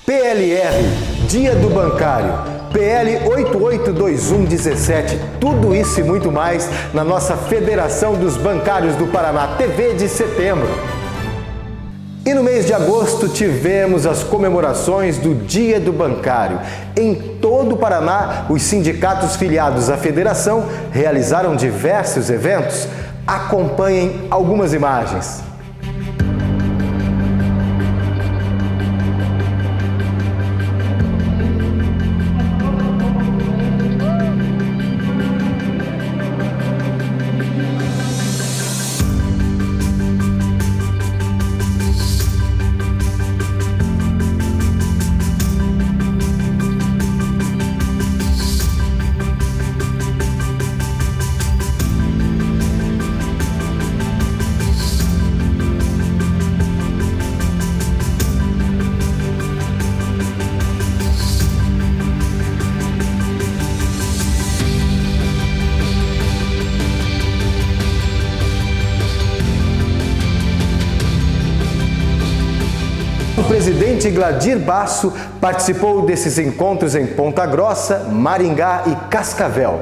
PLR, Dia do Bancário, PL 882117, tudo isso e muito mais na nossa Federação dos Bancários do Paraná, TV de setembro. E no mês de agosto tivemos as comemorações do Dia do Bancário. Em todo o Paraná, os sindicatos filiados à federação realizaram diversos eventos. Acompanhem algumas imagens. O presidente Gladir Basso participou desses encontros em Ponta Grossa, Maringá e Cascavel.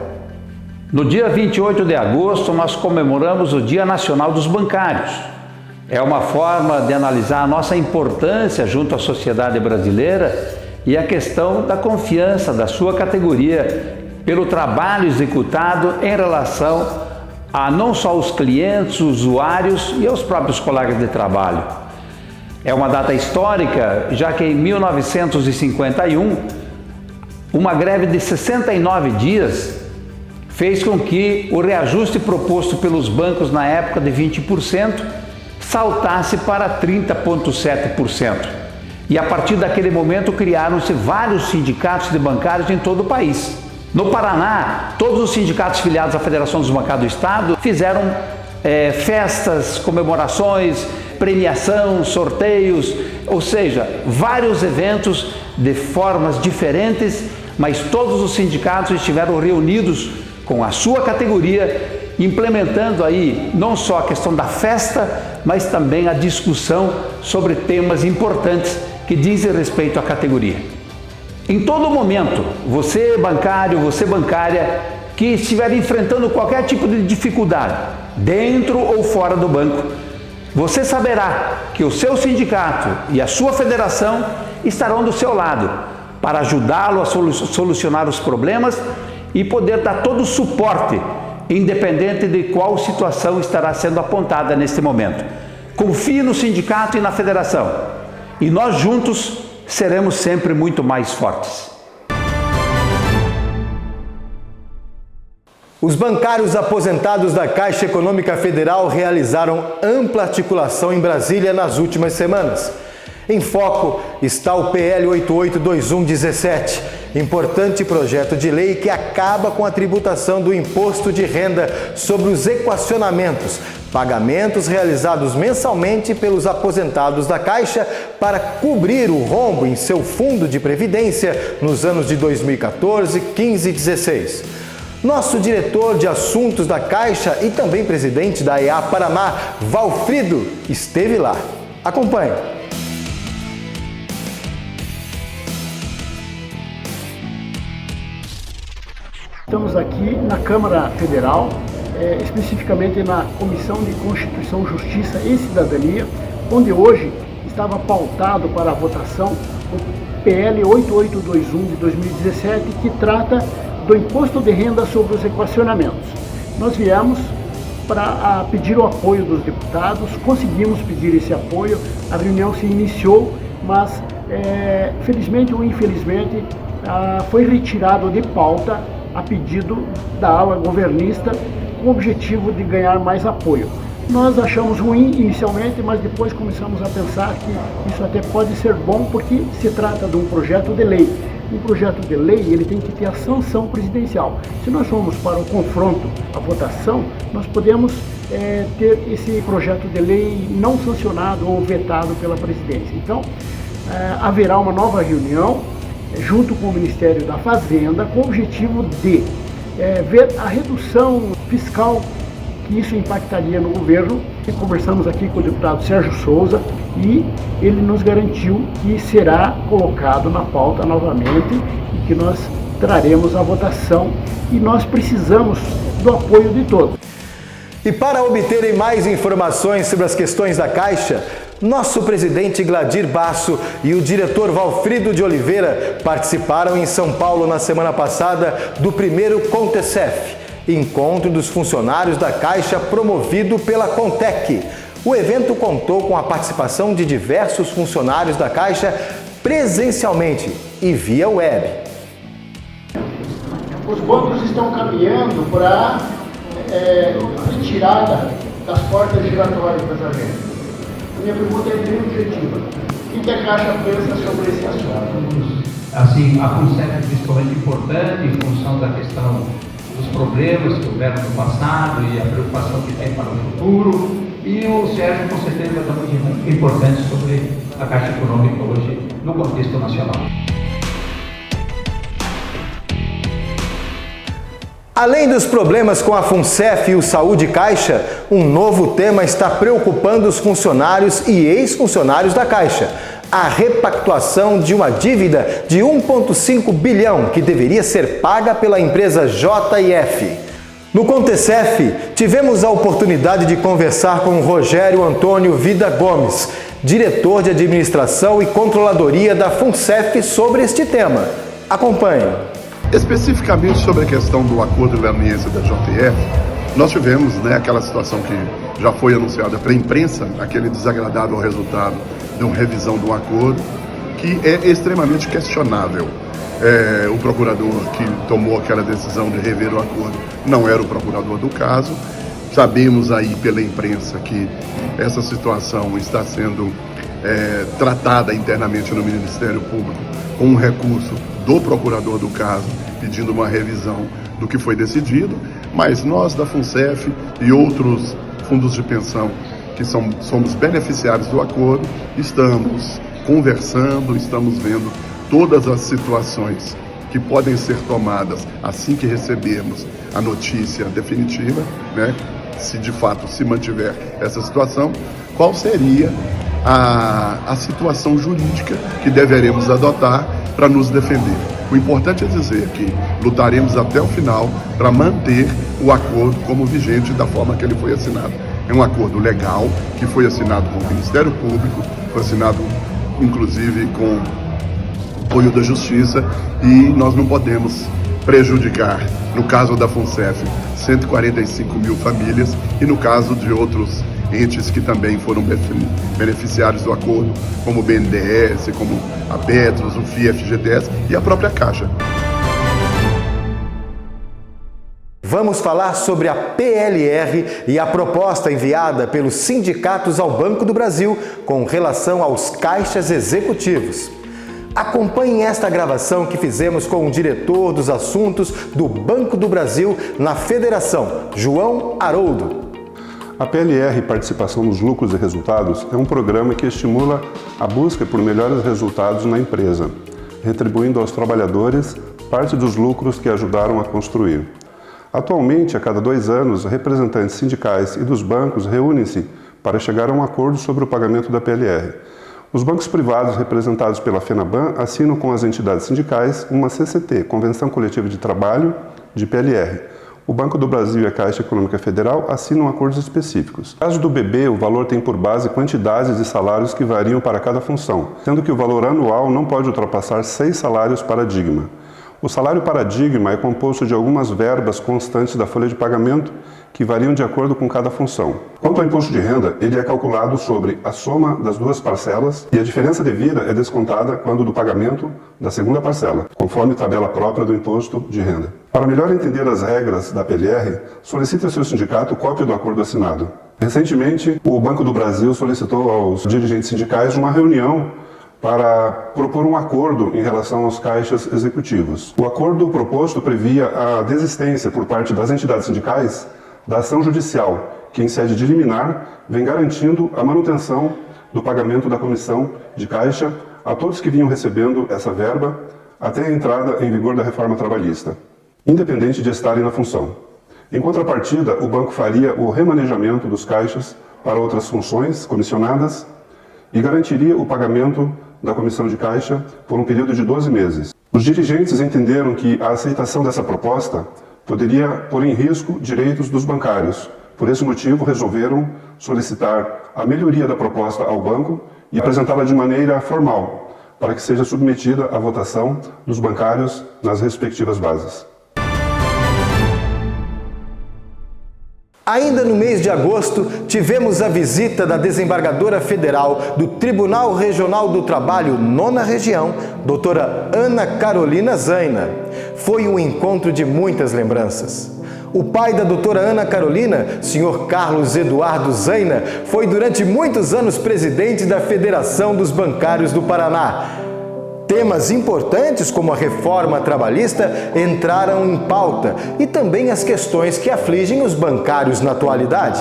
No dia 28 de agosto, nós comemoramos o Dia Nacional dos Bancários. É uma forma de analisar a nossa importância junto à sociedade brasileira e a questão da confiança da sua categoria pelo trabalho executado em relação a não só os clientes, os usuários e aos próprios colegas de trabalho. É uma data histórica, já que em 1951, uma greve de 69 dias fez com que o reajuste proposto pelos bancos na época de 20% saltasse para 30,7%. E a partir daquele momento criaram-se vários sindicatos de bancários em todo o país. No Paraná, todos os sindicatos filiados à Federação dos Bancários do Estado fizeram festas, comemorações, premiação, sorteios, ou seja, vários eventos de formas diferentes, mas todos os sindicatos estiveram reunidos com a sua categoria, implementando aí não só a questão da festa, mas também a discussão sobre temas importantes que dizem respeito à categoria. Em todo momento, você bancário, você bancária, que estiver enfrentando qualquer tipo de dificuldade, dentro ou fora do banco, você saberá que o seu sindicato e a sua federação estarão do seu lado para ajudá-lo a solucionar os problemas e poder dar todo o suporte, independente de qual situação estará sendo apontada neste momento. Confie no sindicato e na federação, e nós juntos seremos sempre muito mais fortes. Os bancários aposentados da Caixa Econômica Federal realizaram ampla articulação em Brasília nas últimas semanas. Em foco está o PL 882117, importante projeto de lei que acaba com a tributação do imposto de renda sobre os equacionamentos, pagamentos realizados mensalmente pelos aposentados da Caixa para cobrir o rombo em seu fundo de previdência nos anos de 2014, 15 e 16. Nosso diretor de assuntos da Caixa e também presidente da EA Paraná, Valfrido, esteve lá. Acompanhe. Estamos aqui na Câmara Federal, especificamente na Comissão de Constituição, Justiça e Cidadania, onde hoje estava pautado para a votação o PL 8821 de 2017, que trata do imposto de renda sobre os equacionamentos. Nós viemos para pedir o apoio dos deputados, conseguimos pedir esse apoio, a reunião se iniciou, mas felizmente ou infelizmente foi retirado de pauta a pedido da ala governista com o objetivo de ganhar mais apoio. Nós achamos ruim inicialmente, mas depois começamos a pensar que isso até pode ser bom porque se trata de um projeto de lei. Um projeto de lei, ele tem que ter a sanção presidencial. Se nós formos para o confronto, a votação, nós podemos ter esse projeto de lei não sancionado ou vetado pela presidência. Então, haverá uma nova reunião junto com o Ministério da Fazenda, com o objetivo de ver a redução fiscal que isso impactaria no governo. Conversamos aqui com o deputado Sérgio Souza e ele nos garantiu que será colocado na pauta novamente e que nós traremos a votação, e nós precisamos do apoio de todos. E para obterem mais informações sobre as questões da Caixa, nosso presidente Gladir Basso e o diretor Valfrido de Oliveira participaram em São Paulo na semana passada do primeiro Contecef, encontro dos funcionários da Caixa promovido pela Contec. O evento contou com a participação de diversos funcionários da Caixa presencialmente e via web. Os bancos estão caminhando para retirada das portas giratórias das agências. Minha pergunta é bem objetiva. O que a Caixa pensa sobre esse assunto? Assim, a FUNSEF é principalmente importante em função da questão dos problemas que houveram no passado e a preocupação que tem para o futuro. E o Sérgio, com certeza, vai dar muito importante sobre a Caixa Econômica hoje no contexto nacional. Além dos problemas com a FUNSEF e o Saúde Caixa, um novo tema está preocupando os funcionários e ex-funcionários da Caixa: a repactuação de uma dívida de 1,5 bilhão que deveria ser paga pela empresa JF. No Contecef, tivemos a oportunidade de conversar com o Rogério Antônio Vida Gomes, diretor de administração e controladoria da FUNSEF, sobre este tema. Acompanhe. Especificamente sobre a questão do acordo de leniência da JF, nós tivemos aquela situação que já foi anunciada pela imprensa, aquele desagradável resultado de uma revisão do acordo, que é extremamente questionável. O procurador que tomou aquela decisão de rever o acordo não era o procurador do caso. Sabemos aí pela imprensa que essa situação está sendo tratada internamente no Ministério Público com um recurso do procurador do caso, pedindo uma revisão do que foi decidido, mas nós da FUNSEF e outros fundos de pensão que somos beneficiários do acordo, estamos conversando, estamos vendo todas as situações que podem ser tomadas assim que recebermos a notícia definitiva, se de fato se mantiver essa situação, qual seria a situação jurídica que deveremos adotar para nos defender. O importante é dizer que lutaremos até o final para manter o acordo como vigente da forma que ele foi assinado. É um acordo legal que foi assinado com o Ministério Público, foi assinado inclusive com apoio da Justiça, e nós não podemos prejudicar, no caso da FUNSEF, 145 mil famílias, e no caso de outros entes que também foram beneficiários do acordo, como o BNDES, como a Petros, o FIE-FGTS e a própria Caixa. Vamos falar sobre a PLR e a proposta enviada pelos sindicatos ao Banco do Brasil com relação aos caixas executivos. Acompanhem esta gravação que fizemos com o diretor dos assuntos do Banco do Brasil na Federação, João Haroldo. A PLR, Participação nos Lucros e Resultados, é um programa que estimula a busca por melhores resultados na empresa, retribuindo aos trabalhadores parte dos lucros que ajudaram a construir. Atualmente, a cada 2 anos, representantes sindicais e dos bancos reúnem-se para chegar a um acordo sobre o pagamento da PLR. Os bancos privados representados pela FENABAN assinam com as entidades sindicais uma CCT, Convenção Coletiva de Trabalho, de PLR. O Banco do Brasil e a Caixa Econômica Federal assinam acordos específicos. No caso do BB, o valor tem por base quantidades de salários que variam para cada função, sendo que o valor anual não pode ultrapassar 6 salários paradigma. O salário paradigma é composto de algumas verbas constantes da folha de pagamento que variam de acordo com cada função. Quanto ao imposto de renda, ele é calculado sobre a soma das 2 parcelas e a diferença devida é descontada quando do pagamento da segunda parcela, conforme tabela própria do imposto de renda. Para melhor entender as regras da PLR, solicite ao seu sindicato cópia do acordo assinado. Recentemente, o Banco do Brasil solicitou aos dirigentes sindicais uma reunião para propor um acordo em relação aos caixas executivos. O acordo proposto previa a desistência por parte das entidades sindicais da ação judicial, que em sede de liminar vem garantindo a manutenção do pagamento da comissão de caixa a todos que vinham recebendo essa verba até a entrada em vigor da reforma trabalhista, independente de estarem na função. Em contrapartida, o banco faria o remanejamento dos caixas para outras funções comissionadas e garantiria o pagamento da comissão de caixa por um período de 12 meses. Os dirigentes entenderam que a aceitação dessa proposta poderia pôr em risco direitos dos bancários. Por esse motivo, resolveram solicitar a melhoria da proposta ao banco e apresentá-la de maneira formal, para que seja submetida à votação dos bancários nas respectivas bases. Ainda no mês de agosto, tivemos a visita da desembargadora federal do Tribunal Regional do Trabalho, 9ª Região, doutora Ana Carolina Zaina. Foi um encontro de muitas lembranças. O pai da doutora Ana Carolina, senhor Carlos Eduardo Zaina, foi durante muitos anos presidente da Federação dos Bancários do Paraná. Temas importantes como a reforma trabalhista entraram em pauta e também as questões que afligem os bancários na atualidade.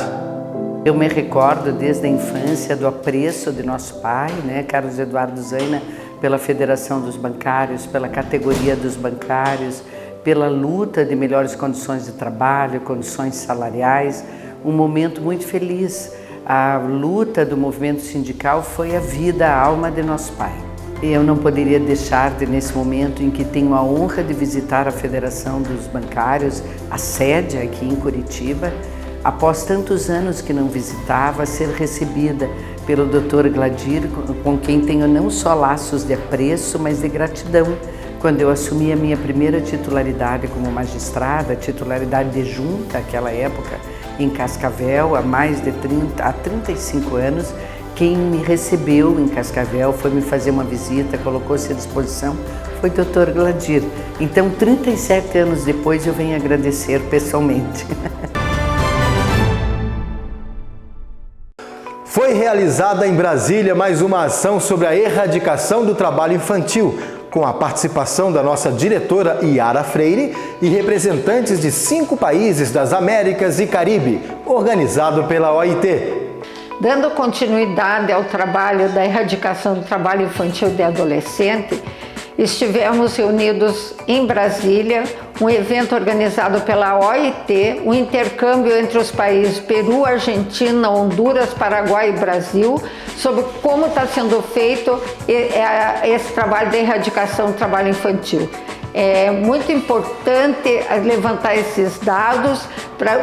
Eu me recordo desde a infância do apreço de nosso pai, Carlos Eduardo Zaina, pela Federação dos Bancários, pela categoria dos bancários, pela luta de melhores condições de trabalho, condições salariais, um momento muito feliz. A luta do movimento sindical foi a vida, a alma de nosso pai. Eu não poderia deixar de, nesse momento em que tenho a honra de visitar a Federação dos Bancários, a sede aqui em Curitiba, após tantos anos que não visitava, ser recebida pelo Dr. Gladir, com quem tenho não só laços de apreço, mas de gratidão. Quando eu assumi a minha primeira titularidade como magistrada, titularidade de junta, naquela época, em Cascavel, há 35 anos, quem me recebeu em Cascavel foi me fazer uma visita, colocou-se à disposição, foi o Dr. Gladir. Então, 37 anos depois, eu venho agradecer pessoalmente. Foi realizada em Brasília mais uma ação sobre a erradicação do trabalho infantil, com a participação da nossa diretora Yara Freire e representantes de 5 países das Américas e Caribe, organizado pela OIT. Dando continuidade ao trabalho da erradicação do trabalho infantil de adolescente, estivemos reunidos em Brasília, um evento organizado pela OIT, um intercâmbio entre os países Peru, Argentina, Honduras, Paraguai e Brasil, sobre como está sendo feito esse trabalho de erradicação do trabalho infantil. É muito importante levantar esses dados,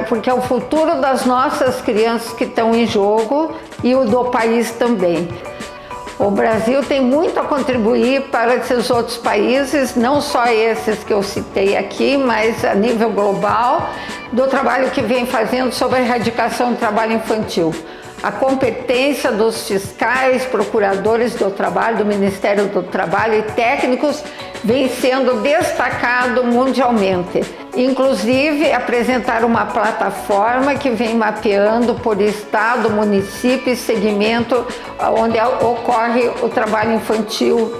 porque é o futuro das nossas crianças que estão em jogo e o do país também. O Brasil tem muito a contribuir para esses outros países, não só esses que eu citei aqui, mas a nível global, do trabalho que vem fazendo sobre a erradicação do trabalho infantil. A competência dos fiscais, procuradores do trabalho, do Ministério do Trabalho e técnicos vem sendo destacado mundialmente. Inclusive, apresentar uma plataforma que vem mapeando por estado, município e segmento onde ocorre o trabalho infantil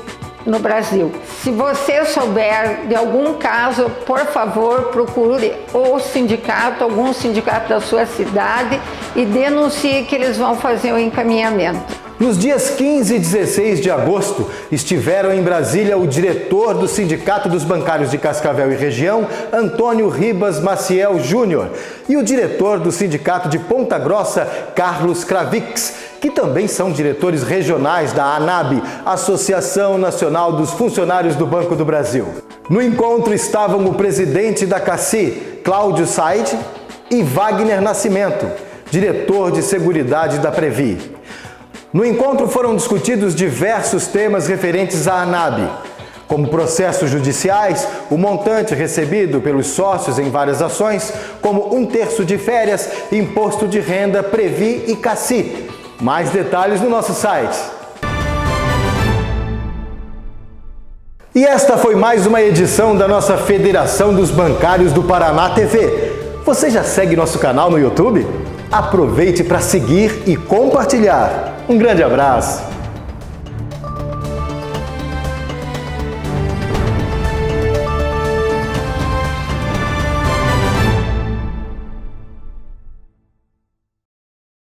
no Brasil. Se você souber de algum caso, por favor, procure o sindicato, algum sindicato da sua cidade e denuncie que eles vão fazer o encaminhamento. Nos dias 15 e 16 de agosto, estiveram em Brasília o diretor do Sindicato dos Bancários de Cascavel e Região, Antônio Ribas Maciel Júnior, e o diretor do Sindicato de Ponta Grossa, Carlos Kravix, que também são diretores regionais da ANAB, Associação Nacional dos Funcionários do Banco do Brasil. No encontro estavam o presidente da CACI, Cláudio Said, e Wagner Nascimento, diretor de Seguridade da Previ. No encontro foram discutidos diversos temas referentes à ANAB, como processos judiciais, o montante recebido pelos sócios em várias ações, como 1/3 de férias, imposto de renda, Previ e CACI. Mais detalhes no nosso site. E esta foi mais uma edição da nossa Federação dos Bancários do Paraná TV. Você já segue nosso canal no YouTube? Aproveite para seguir e compartilhar. Um grande abraço!